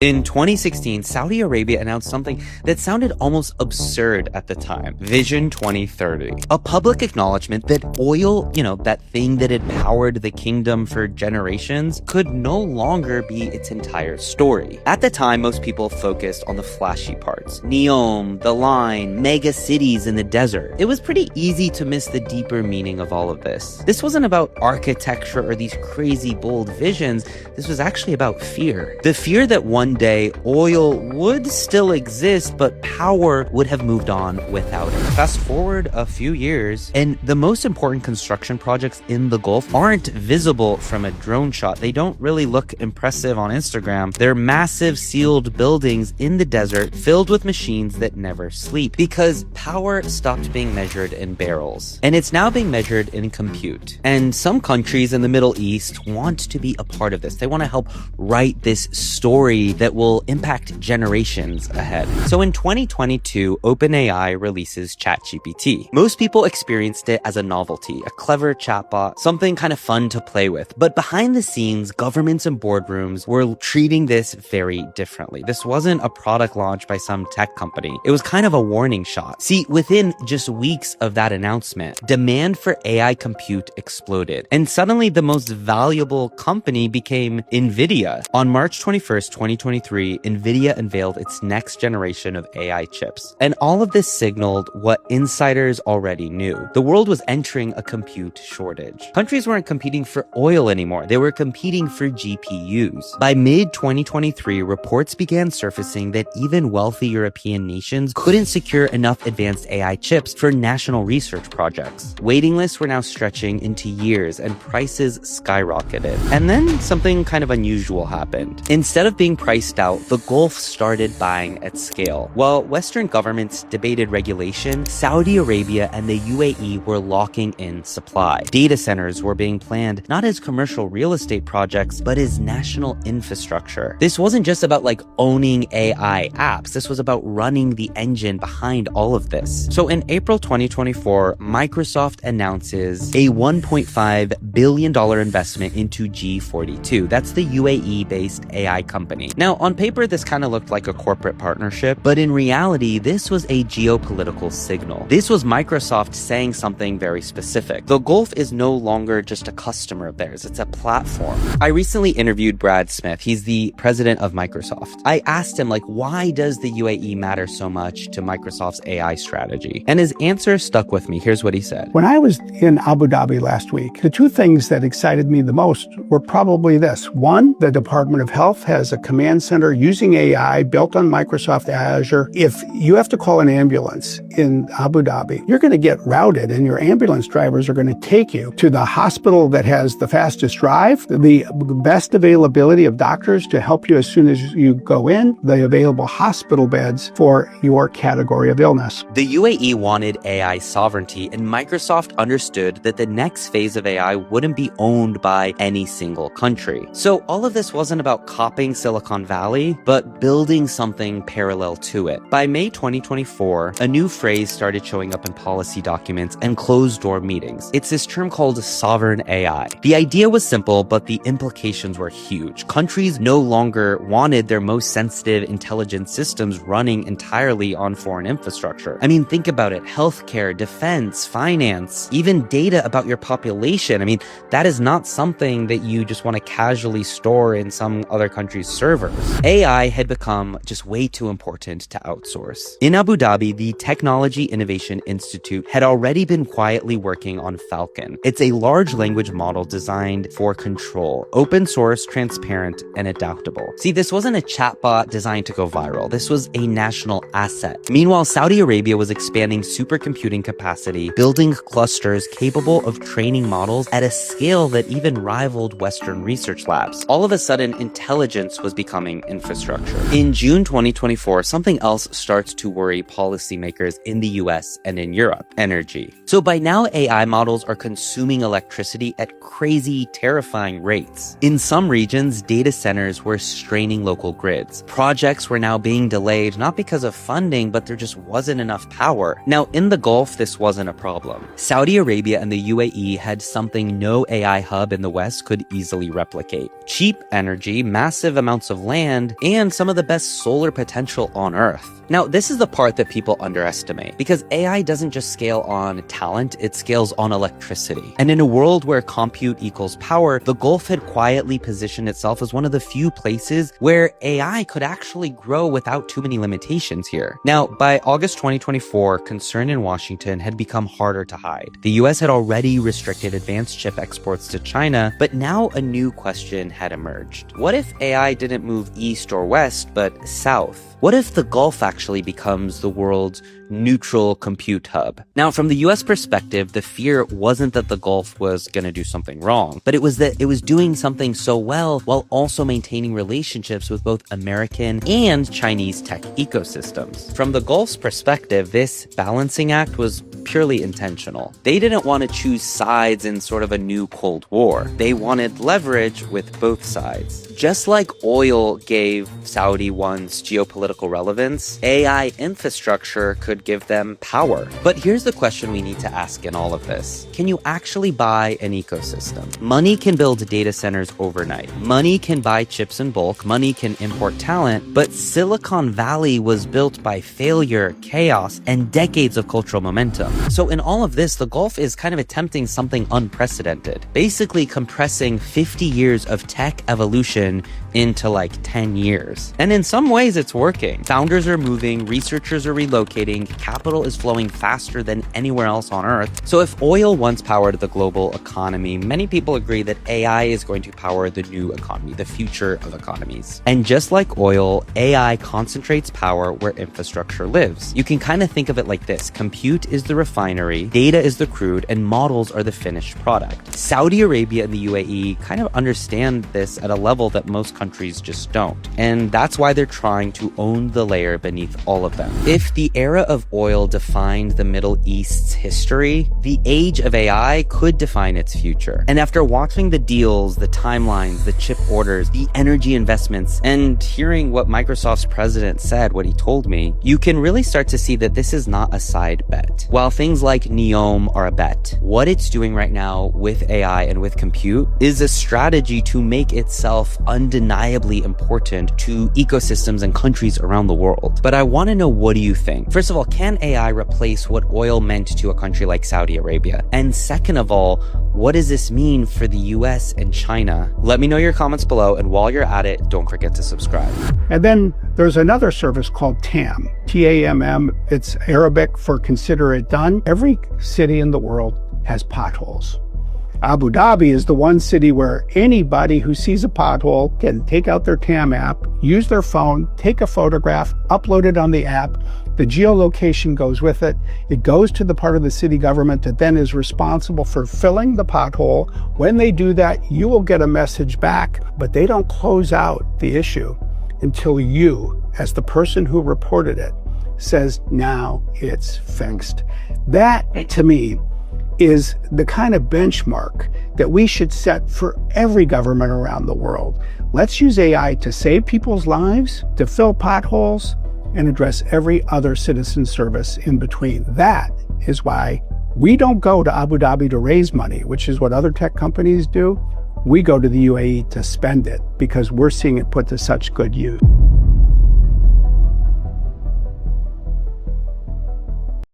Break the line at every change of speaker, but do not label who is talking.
In 2016, Saudi Arabia announced something that sounded almost absurd at the time: Vision 2030. A public acknowledgement that oil, that thing that had powered the kingdom for generations, could no longer be its entire story. At the time, most people focused on the flashy parts: Neom, the line, mega cities in the desert. It was pretty easy to miss the deeper meaning of all of this. This wasn't about architecture or these crazy bold visions. This was actually about fear. The fear that one day oil would still exist, but power would have moved on without it. Fast forward a few years, and the most important construction projects in the Gulf aren't visible from a drone shot. They don't really look impressive on Instagram. They're massive sealed buildings in the desert filled with machines that never sleep, because power stopped being measured in barrels and it's now being measured in compute. And some countries in the Middle East want to be a part of this. They want to help write this story that will impact generations ahead. So in 2022, OpenAI releases ChatGPT. Most people experienced it as a novelty, a clever chatbot, something kind of fun to play with. But behind the scenes, governments and boardrooms were treating this very differently. This wasn't a product launch by some tech company. It was kind of a warning shot. See, within just weeks of that announcement, demand for AI compute exploded. And suddenly the most valuable company became NVIDIA. On March 21st, 2023, NVIDIA unveiled its next generation of AI chips. And all of this signaled what insiders already knew. The world was entering a compute shortage. Countries weren't competing for oil anymore. They were competing for GPUs. By mid-2023, reports began surfacing that even wealthy European nations couldn't secure enough advanced AI chips for national research projects. Waiting lists were now stretching into years and prices skyrocketed. And then something kind of unusual happened. Instead of being priced out, the Gulf started buying at scale. While Western governments debated regulation, Saudi Arabia and the UAE were locking in supply. Data centers were being planned not as commercial real estate projects, but as national infrastructure. This wasn't just about owning AI apps. This was about running the engine behind all of this. So in April 2024, Microsoft announces a $1.5 billion investment into G42. That's the UAE-based AI company. Now, on paper, this kind of looked like a corporate partnership, but in reality, this was a geopolitical signal. This was Microsoft saying something very specific. The Gulf is no longer just a customer of theirs, it's a platform. I recently interviewed Brad Smith. He's the president of Microsoft. I asked him, why does the UAE matter so much to Microsoft's AI strategy? And his answer stuck with me. Here's what he said.
When I was in Abu Dhabi last week, the two things that excited me the most were probably this. One, the Department of Health has a command center using AI built on Microsoft Azure. If you have to call an ambulance in Abu Dhabi, you're going to get routed and your ambulance drivers are going to take you to the hospital that has the fastest drive, the best availability of doctors to help you as soon as you go in, the available hospital beds for your category of illness.
The UAE wanted AI sovereignty, and Microsoft understood that the next phase of AI wouldn't be owned by any single country. So all of this wasn't about copying Silicon Valley, but building something parallel to it. By May 2024, a new phrase started showing up in policy documents and closed-door meetings. It's this term called sovereign AI. The idea was simple, but the implications were huge. Countries no longer wanted their most sensitive intelligence systems running entirely on foreign infrastructure. I mean, think about it. Healthcare, defense, finance, even data about your population. I mean, that is not something that you just want to casually store in some other country's servers. AI had become just way too important to outsource. In Abu Dhabi, the Technology Innovation Institute had already been quietly working on Falcon. It's a large language model designed for control, open source, transparent, and adaptable. See, this wasn't a chatbot designed to go viral. This was a national asset. Meanwhile, Saudi Arabia was expanding supercomputing capacity, building clusters capable of training models at a scale that even rivaled Western research labs. All of a sudden, intelligence was becoming infrastructure. In June 2024, something else starts to worry policymakers in the US and in Europe: energy. So by now, AI models are consuming electricity at crazy, terrifying rates. In some regions, data centers were straining local grids. Projects were now being delayed, not because of funding, but there just wasn't enough power. Now, in the Gulf, this wasn't a problem. Saudi Arabia and the UAE had something no AI hub in the West could easily replicate: cheap energy, massive amounts of land and some of the best solar potential on Earth. Now, this is the part that people underestimate, because AI doesn't just scale on talent, it scales on electricity. And in a world where compute equals power, the Gulf had quietly positioned itself as one of the few places where AI could actually grow without too many limitations here. Now, by August 2024, concern in Washington had become harder to hide. The US had already restricted advanced chip exports to China, but now a new question had emerged. What if AI didn't move east or west, but south? What if the Gulf actually becomes the world's neutral compute hub? Now, from the US perspective, the fear wasn't that the Gulf was going to do something wrong, but it was that it was doing something so well while also maintaining relationships with both American and Chinese tech ecosystems. From the Gulf's perspective, this balancing act was purely intentional. They didn't want to choose sides in sort of a new Cold War. They wanted leverage with both sides. Just like oil gave Saudi one's geopolitical relevance, AI infrastructure could give them power. But here's the question we need to ask in all of this. Can you actually buy an ecosystem? Money can build data centers overnight. Money can buy chips in bulk. Money can import talent. But Silicon Valley was built by failure, chaos, and decades of cultural momentum. So in all of this, the Gulf is kind of attempting something unprecedented, basically compressing 50 years of tech evolution into like 10 years. And in some ways, it's working. Founders are moving, researchers are relocating, capital is flowing faster than anywhere else on Earth. So if oil once powered the global economy, many people agree that AI is going to power the new economy, the future of economies. And just like oil, AI concentrates power where infrastructure lives. You can kind of think of it like this. Compute is the refinery, data is the crude, and models are the finished product. Saudi Arabia and the UAE kind of understand this at a level that most countries just don't. And that's why they're trying to own the layer beneath all of them. If the era of oil defined the Middle East's history, the age of AI could define its future. And after watching the deals, the timelines, the chip orders, the energy investments, and hearing what Microsoft's president said, what he told me, you can really start to see that this is not a side bet. While things like Neom are a bet, what it's doing right now with AI and with compute is a strategy to make itself undeniably important to ecosystems and countries around the world. But I want to know, what do you think? First of all, can AI replace what oil meant to a country like Saudi Arabia? And second of all, what does this mean for the US and China? Let me know your comments below, and while you're at it, don't forget to subscribe.
And then there's another service called TAM, T-A-M-M. It's Arabic for consider it done. Every city in the world has potholes. Abu Dhabi is the one city where anybody who sees a pothole can take out their TAM app, use their phone, take a photograph, upload it on the app. The geolocation goes with it. It goes to the part of the city government that then is responsible for filling the pothole. When they do that, you will get a message back, but they don't close out the issue until you, as the person who reported it, says, now it's fixed. That, to me, is the kind of benchmark that we should set for every government around the world. Let's use AI to save people's lives, to fill potholes, and address every other citizen service in between. That is why we don't go to Abu Dhabi to raise money, which is what other tech companies do. We go to the UAE to spend it because we're seeing it put to such good use.